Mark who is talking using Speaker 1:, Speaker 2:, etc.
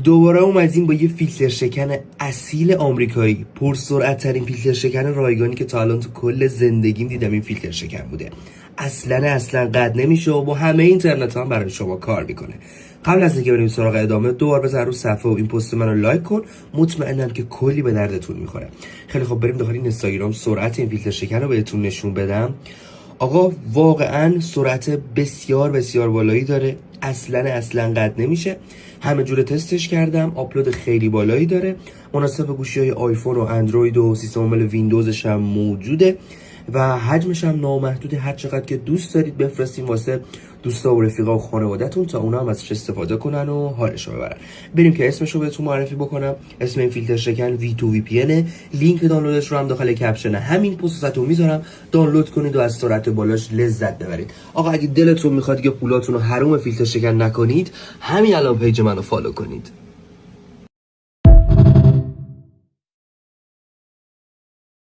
Speaker 1: دوباره اومدیم با یه فیلتر شکن اصیل آمریکایی، پرسرعت ترین فیلتر شکن رایگانی که تا الان تو کل زندگیم دیدم این فیلتر شکن بوده. اصلا قد نمیشه و با همه اینترنت هم برای شما کار میکنه. قبل از اینکه بریم سراغ ادامه دوبار بزن رو صفحه و این پست منو لایک کن، مطمئنم که کلی به دردتون میخوره. خیلی خب بریم داخل اینستاگرام سرعت این فیلتر شکن رو بهتون نشون بدم. آقا واقعا سرعت بسیار بالایی داره، اصلا قد نمیشه. همه جور تستش کردم، آپلود خیلی بالایی داره، مناسب گوشی‌های آیفون و اندروید و سیستم عامل ویندوزش هم موجوده و حجمش هم نامحدوده. هر چقدر که دوست دارید بفرستین واسه دوستا و رفیقا و خانواده‌تون تا اونا هم ازش استفاده کنن و حالش رو ببرن. بریم که اسمش رو بهتون معرفی بکنم. اسم این فیلتر شکن V2VPN، لینک دانلودش رو هم داخل کپشن همین پستتون میذارم، دانلود کنید و از سرعت بالاش لذت ببرید. آقا اگه دلتون میخواد که پولاتون رو حروم فیلتر شکن نکنید، همین الان پیج منو فالو کنید.